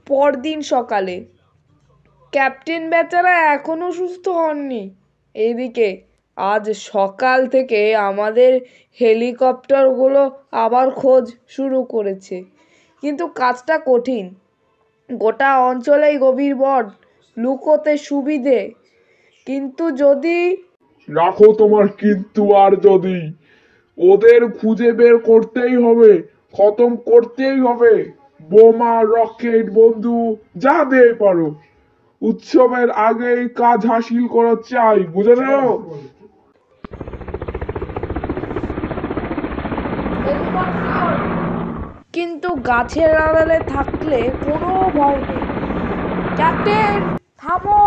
পরদিন সকালে ক্যাপ্টেন বেচারা এখনো সুস্থ হননি। এইদিকে আজ সকাল থেকে আমাদের হেলিকপ্টারগুলো আবার খোঁজ শুরু করেছে, কিন্তু কাজটা কঠিন। গোটা অঞ্চলেই গভীর বন, লুকোতে সুবিধে, কিন্তু যদি রাখো তোমার কিন্তু আর যদি, ওদের খুঁজে বের করতেই হবে, খতম করতেই হবে। বোমা, রকেট, বন্দুক যা দিয়ে পারো, উৎসবের আগেই কাজ হাসিল করা চাই, বুঝেছো? কিন্তু গাছের আড়ালে থাকলে কোনো ভয় নেই। ক্যাপ্টেন থামো,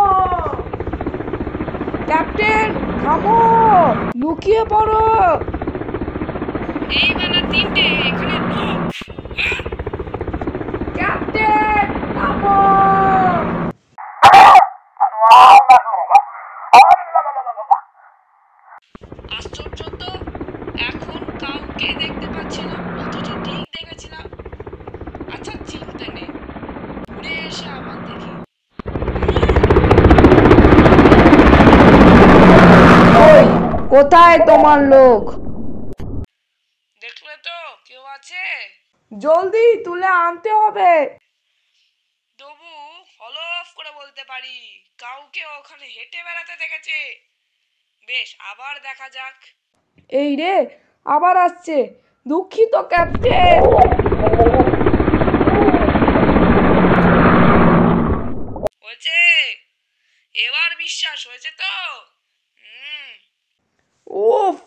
ক্যাপ্টেন থামো, লুকিয়ে পড়ো। এই বেলা 3টে, এখানে লোক। ক্যাপ্টেন থামো। আশ্চর্য তো, এখন কাউকে দেখতে পাচ্ছি না, অথচ ঠিক দেখেছিলাম। আচ্ছা চিন্তা নেই, ঘুরে এসে আবার দেখি। ওই, কোথায় তোমার লোক? দেখলে তো কেউ আছে? জলদি তুলে আনতে হবে। তবু হলফ করে বলতে পারি কাউকে ওখানে হেঁটে বেড়াতে দেখেছে। বেশ, আবার দেখা যাক। এই রে, আবার আসছে। দুঃখিত ক্যাপ্টেন। হয়েছে, এবার বিশ্বাস হয়েছে তো? উফ,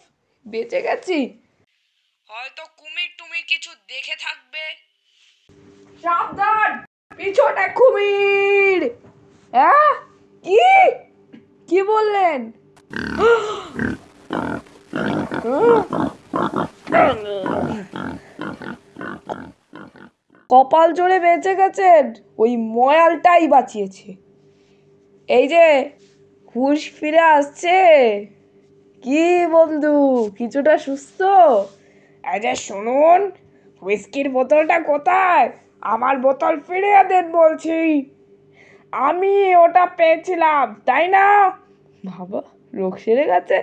বেঁচে গেছি। হয়তো কুমির টুমির কিছু দেখে থাকবে। সাবধান, পিছনে কুমির। হ্যাঁ, কি কি বললেন? কপাল জোরে বেঁচে গেছেন, ওই ময়ালটাই বাঁচিয়েছে। এই যে হুঁশ ফিরে আসছে। কি বন্ধু, কিছুটা সুস্থ? এই যে শুনুন, হুইস্কির বোতলটা কোথায়? আমার বোতল ফিরিয়ে দেন বলছি। আমি ওটা পেয়েছিলাম, তাই না? বাবা, রোগ সেরে গেছে।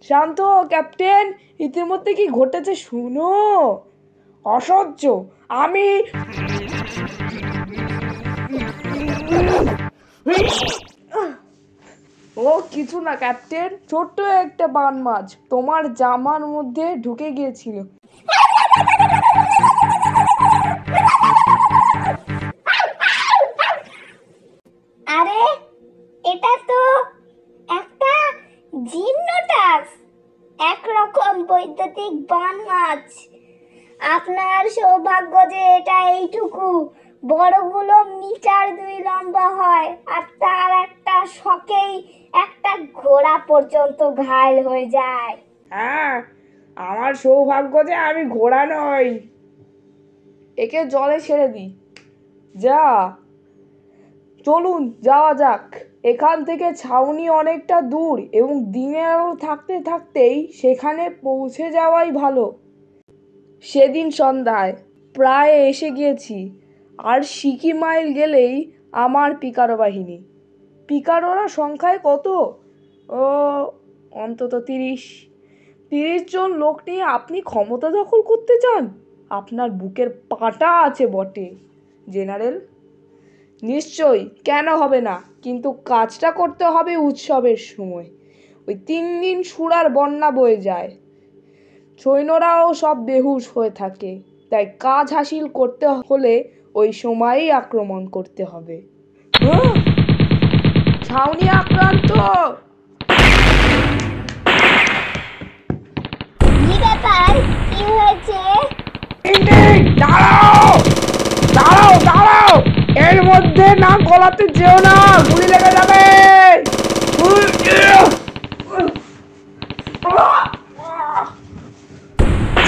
শান্ত হও ক্যাপ্টেন, ইতিমধ্যে কি ঘটেছে শুনো। অসহ্য, আমি ও কিছু না ক্যাপ্টেন, ছোট্ট একটা বান মাছ তোমার জামার মধ্যে ঢুকে গিয়েছিল। আরে, এটা তো একটা জিমনোটাস, একরকম বৈদ্যুতিক বান মাছ। আপনার সৌভাগ্য যে এটা এইটুকু, বড়গুলো মিটার 2 লম্বা হয়, আর তার একটা শকেই একটা ঘোড়া পর্যন্ত ঘায়েল হয়ে যায়। হ্যাঁ, আমার সৌভাগ্য যে আমি ঘোড়া নই। একে জলে ছেড়ে দিই। যা, চলুন যাওয়া যাক। এখান থেকে ছাউনি অনেকটা দূর এবং দিনের আলো থাকতে থাকতেই সেখানে পৌঁছে যাওয়াই ভালো। সেদিন সন্ধ্যায় প্রায় এসে গিয়েছি। আর সিকি মাইল গেলেই আমার পিকারো বাহিনী। পিকারোরা সংখ্যায় কত? ও, অন্তত 30 জন লোক নিয়ে আপনি ক্ষমতা দখল করতে চান? আপনার বুকের পাটা আছে বটে, জেনারেল। নিশ্চয়ই, কেন হবে না, কিন্তু কাজটা করতে হবে উৎসবের সময়। ওই 3 দিন সুরার বন্যা বয়ে যায়, সৈন্যরাও সব বেহুশ হয়ে থাকে। তাই কাজ হাসিল করতে হলে ওই সময়ই আক্রমণ করতে হবে। ছাউনি আক্রান্ত। কি ব্যাপার, কি হয়েছে? দাঁড়াও, দাঁড়াও, দাঁড়াও, এর মধ্যে না গলাতে যেও না, গুলি লেগে যাবে।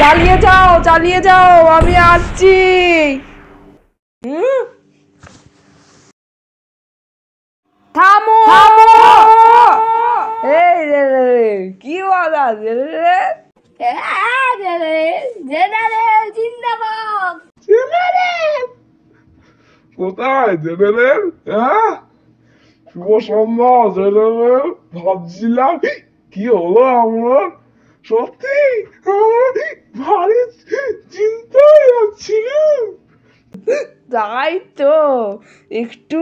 চালিয়ে যাও, চালিয়ে যাও, আমি আসছি। থামো, এই রে, কি বাধা রে? জেনারেল জিন্দাবাদ। কোথায় জেনারেল? হ্যাঁ, শুভ সন্ধ্যা জেনারেল। ভাবছিলাম কি হলো আমার, সত্যি আমার ভারী চিন্তায় যাচ্ছিলাম। তাই তো একটু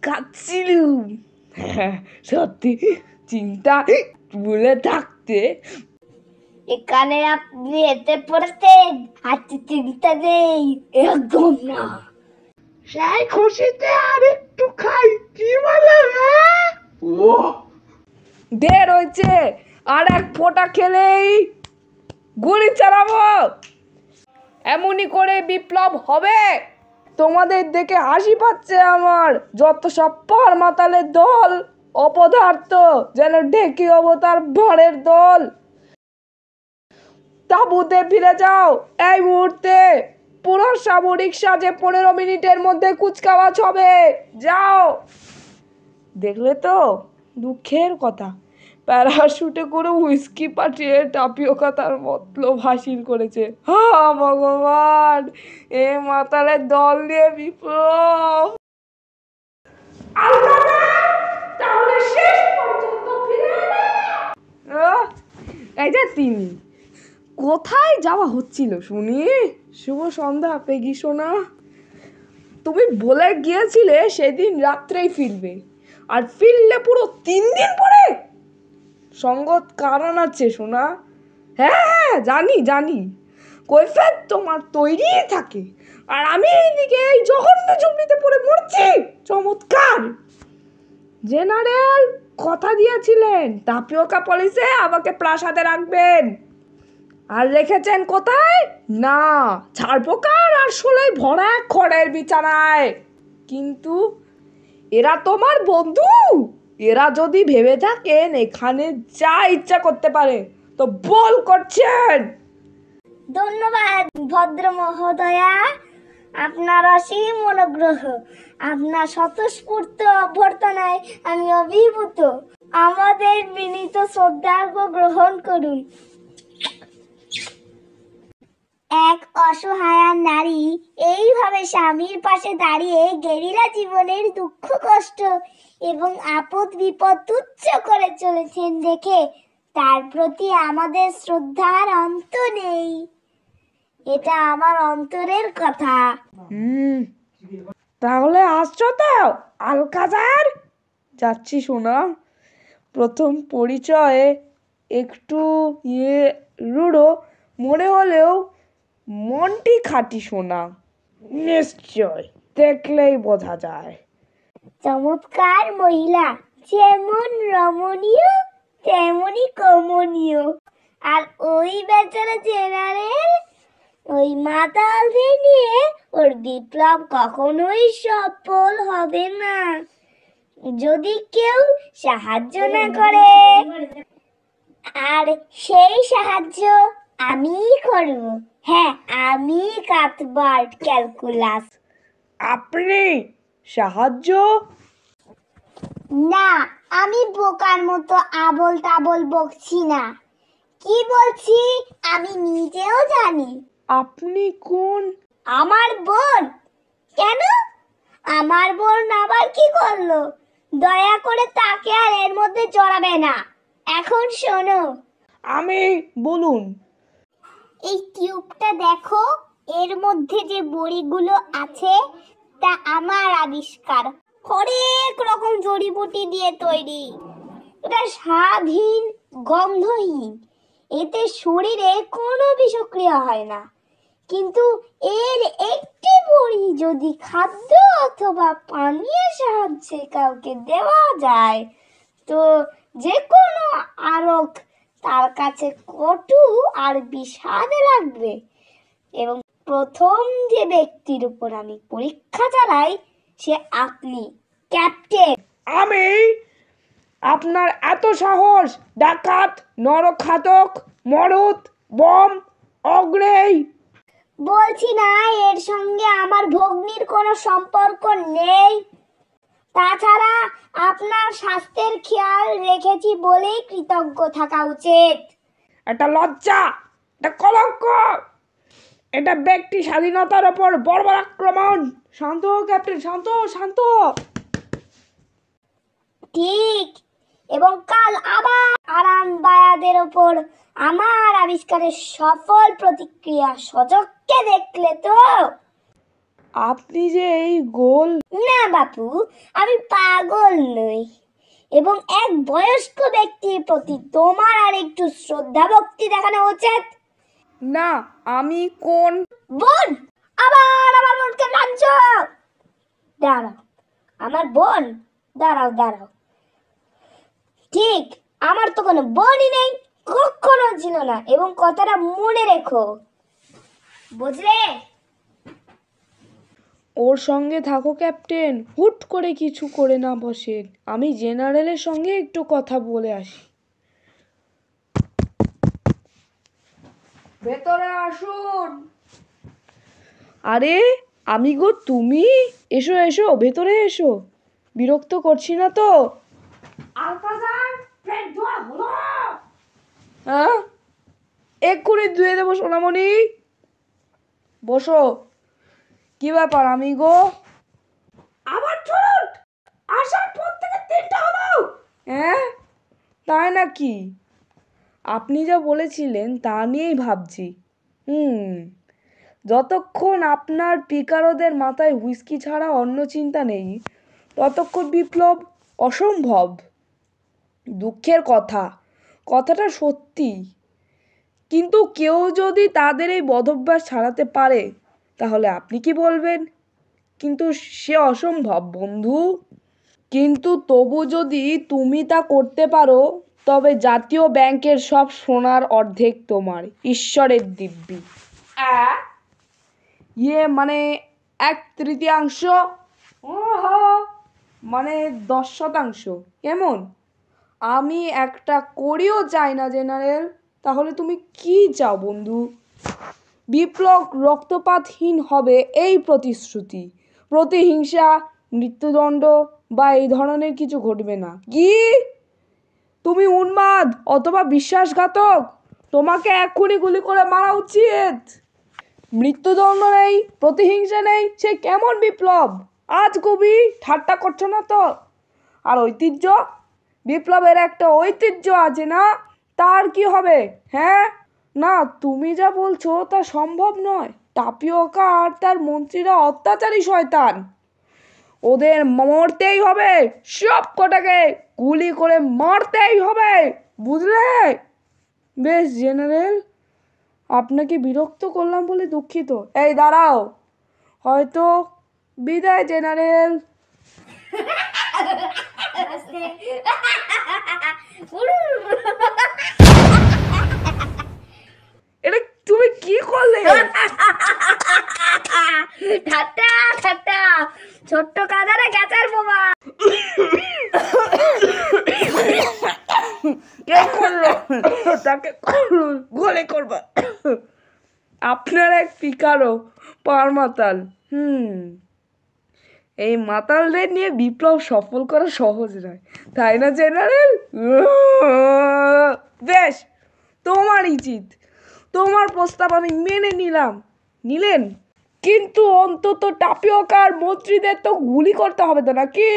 কাঁদছিলুম। হ্যাঁ, সত্যি চিন্তা ভুলে থাকতে এখানে আপনি এতে পড়েছেন, হাতে চিন্তা নেই একদম না। সেই খুশিতে আর একটু খাই, কি বলে? হ্যাঁ? ও ঢের হয়েছে, আর এক ফোঁটা খেলেই গুলি চালাবো। এমনই করে বিপ্লব হবে। তোমাদের দেখে হাসি পাচ্ছে আমার। যত সব পার মাতালের দল, অপদার্থ, যেন ঢেকি অবতার ভাঁড়ের দল। তাঁবুতে ফিরে যাও এই মুহূর্তে। পুরো সামরিক সাজে 15 মিনিটের মধ্যে কুচকাওয়াজ হবে। যাও। দেখলে তো, দুঃখের কথা, প্যারাশুটে করে হুইস্কি পাঠিয়ে টাপিওকা তার মতলব হাসিল করেছে। হা ভগবান, এ মাতালের দল নিয়ে বিপ্লব। তাহলে শেষ পর্যন্ত ফিরে এলে। এই যে তিনি, কোথায় যাওয়া হচ্ছিল শুনি? শুভ সন্ধ্যা পেগি সোনা। তুমি বলে গিয়েছিলে সেদিন রাত্রেই ফিরবে, আর ফিরলে পুরো 3 দিন পরে। সঙ্গত কারণ আছে সোনা। হ্যাঁ হ্যাঁ, জানি জানি, কৈফিয়ত তোমার তৈরি থাকে, আর আমি এইদিকে এই জঘন্য জুবলিতে পড়ে মরছি। চমৎকার। জেনারেল কথা দিয়েছিলেন টাপিওকা পলিসে আমাকে প্রাসাদে রাখবেন, আর রেখেছেন কোথায়? না, ছাড়পোকার আর শোলাই ভরা এক খড়ের বিছানায়। কিন্তু এরা তোমার বন্ধু। এরা যদি ভেবে থাকেন এখানে যা ইচ্ছা করতে পারে, তো বল করছেন। ধন্যবাদ ভদ্র মহোদয়া, আপনার অসীম অনুগ্রহ, আপনার স্বতঃস্ফূর্ত অভ্যর্থনায় আমি অভিভূত। আমাদের বিনীত শ্রদ্ধার্ঘ গ্রহণ করুন। এক অসহায়া নারী এইভাবে স্বামীর পাশে দাঁড়িয়ে গেরিলা জীবনের দুঃখ কষ্ট এবং আপদ বিপদ তুচ্ছ করে চলেছেন দেখে তার প্রতি আমাদের শ্রদ্ধার অন্ত নেই। এটা আমার অন্তরের কথা। তাহলে আসছো তো আলকাজার? যাচ্ছি সোনা। প্রথম পরিচয়ে একটু রূঢ় মনে হলেও মনটি খাঁটি সোনা। নিশ্চয়, দেখলেই বোঝা যায়। চমৎকার মহিলা, যেমন রমণীয় তেমনই কমনীয়। আর ওই বেচারা জেনারেল, ওই মাতালদের নিয়ে ওর বিপ্লব কখনোই সফল হবে না যদি কেউ সাহায্য না করে। আর সেই সাহায্য আমিই করব। হ্যাঁ, আমি কাথবার্ড ক্যালকুলাস। আপনি সাহায্য? না, আমি বোকার মতো আবল তাবল বকছি না। কি বলছি আমি নিজেও জানি। আপনি কোন? আমার বোন? কেন? আমার বোন আবার কি করলো? দয়া করে তাকে আর এর মধ্যে জড়াবে না। এখন শোনো, আমি, বলুন। এই টিউবটা দেখো, এর মধ্যে যে বড়িগুলো আছে তা আমার আবিষ্কার। হরেক রকম জড়িবুটি দিয়ে তৈরি। এটা স্বাদহীন, গন্ধহীন। এতে শরীরে কোনো বিষক্রিয়া হয় না। কিন্তু এর একটি বড়ি যদি খাদ্য অথবা পানীয়ের সাহায্যে কাউকে দেওয়া যায়, তো যে কোনো আরক তার কাছে কটু আর বিষাদ লাগবে। এবং প্রথম যে ব্যক্তির উপর আমি পরীক্ষা চালাই সে আপনি, ক্যাপ্টেন। আমি? আপনার এত সাহস? ডাকাত, নরঘাতক, মরদ, বম, অগ্নেয়। বলছি না এর সঙ্গে আমার ভগ্নির কোনো সম্পর্ক নেই। তাছাড়া আপনার স্বাস্থ্যের খেয়াল রেখেছি বলেই কৃতজ্ঞ থাকা উচিত। এটা লজ্জা, এটা কলঙ্ক, এটা ব্যক্তি স্বাধীনতার ওপর বর্বর আক্রমণ। শান্ত হও ক্যাপ্টেন, শান্ত হও, শান্ত। ঠিক, এবং কাল আবার আরামবায়াদের ওপর আমার আবিষ্কারের সফল প্রতিক্রিয়া সচক্ষে দেখলে তো? আপনি যে এই গোল। না বাপু, আমি পাগল নই, এবং এক বয়স্ক ব্যক্তির প্রতি তোমার আর একটু শ্রদ্ধা ভক্তি দেখানো উচিত। না, আমি কোন বোন? আবার আমার বোনকে টানছ? দাঁড়াও, আমার বোন? দাঁড়াও। ঠিক, আমার তো কোনো বোনই নেই, কখনো ছিল না, এবং কথাটা মনে রেখো, বুঝলে? ওর সঙ্গে থাকো ক্যাপ্টেন, হুট করে কিছু করে না বসেন। আমি জেনারেলের সঙ্গে একটু কথা বলে আসি। ভেতরে আসুন। আরে আমি গো, তুমি? এসো এসো, ভেতরে এসো। বিরক্ত করছি না তো? হ্যাঁ, এক্ষুনি ধুয়ে দেবো সোনামণি। বসো। কি ব্যাপার আমি গো? আবার চলুন, আসার পর থেকে 3টা হলো। হ্যাঁ, তাই নাকি? আপনি যা বলেছিলেন তা নিয়েই ভাবছি। যতক্ষণ আপনার পিকারোদের মাথায় হুইস্কি ছাড়া অন্য চিন্তা নেই, ততক্ষণ বিপ্লব অসম্ভব। দুঃখের কথাটা সত্যি। কিন্তু কেউ যদি তাদের এই বদভ্যাস ছাড়াতে পারে, তাহলে আপনি কি বলবেন? কিন্তু সে অসম্ভব বন্ধু। কিন্তু তবু যদি তুমি তা করতে পারো, তবে জাতীয় ব্যাংকের সব সোনার অর্ধেক তোমার, ঈশ্বরের দিব্যি। মানে 1/3, মানে 10%। কেমন? আমি একটা করিও চাই না জেনারেল। তাহলে তুমি কি চাও বন্ধু? বিপ্লব রক্তপাতহীন হবে এই প্রতিশ্রুতি। প্রতিহিংসা, মৃত্যুদণ্ড বা এই ধরনের কিছু ঘটবে না। কি? তুমি উন্মাদ অথবা বিশ্বাসঘাতক। তোমাকে এক্ষুনি গুলি করে মারা উচিত। মৃত্যুদণ্ড নেই, প্রতিহিংসা নেই, সে কেমন বিপ্লব? আজ কবি ঠাট্টা করছো না তো? আর ঐতিহ্য? বিপ্লবের একটা ঐতিহ্য আছে না? তার কি হবে? হ্যাঁ, না, তুমি যা বলছো তা সম্ভব নয়। টাপিওকা আর তার মন্ত্রীরা অত্যাচারী শয়তান। ওদের মরতেই হবে, সব কটাকে গুলি করে মারতেই হবে, বুঝলে? বেশ জেনারেল, আপনাকে বিরক্ত করলাম বলে দুঃখিত। এই দাঁড়াও, হয়তো বিদায় জেনারেল। এটা তুমি কি করলে? ঠাট্টা, ছোট্ট কাদারে গ্যাসের বোমা। কে করলো? তাকে গুলি করবা? আপনার এক পিকারো পার মাতাল। এই মাতালদের নিয়ে বিপ্লব সফল করা সহজ নয়, তাই না জেনারেল? বেশ, তোমারই জিত। তোমার প্রস্তাব আমি মেনে নিলেন। কিন্তু অন্তত টাপিওকার মন্ত্রীদের তো গুলি করতে হবে তো নাকি?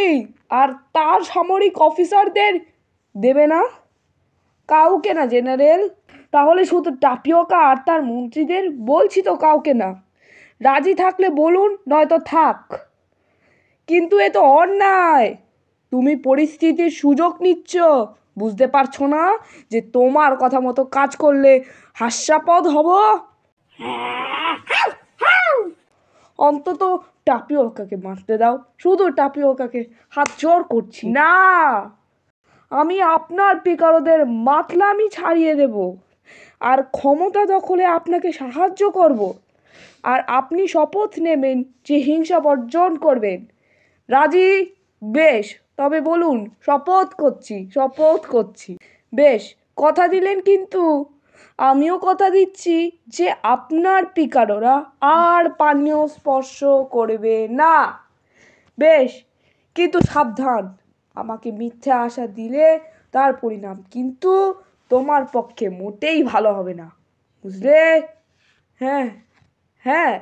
আর তার সামরিক অফিসারদের দেবে না? কাউকে না জেনারেল। তাহলে শুধু টাপিওকা আর তার মন্ত্রীদের? বলছি তো কাউকে না। রাজি থাকলে বলুন, নয়তো থাক। কিন্তু এ তো অন্যায়। তুমি পরিস্থিতির সুযোগ নিচ্ছ। বুঝতে পারছো না যে তোমার কথা মতো কাজ করলে হাস্যাস্পদ হব? অন্তত টাপিওকাকে মারতে দাও, শুধু টাপিওকাকে। হাত জোর করছি। না, আমি আপনার পিকারোদের মাতলামি ছাড়িয়ে দেব, আর ক্ষমতা দখলে আপনাকে সাহায্য করব। আর আপনি শপথ নেবেন যে হিংসা বর্জন করবেন। রাজি? বেশ, তবে বলুন। শপথ করছি। বেশ, কথা দিলেন কিন্তু? আমিও কথা দিচ্ছি যে আপনার পিকারোরা আর পানীয় স্পর্শ করবে না। বেশ, কিন্তু সাবধান, আমাকে মিথ্যে আশা দিলে তার পরিণাম কিন্তু তোমার পক্ষে মোটেই ভালো হবে না, বুঝলে? হ্যাঁ।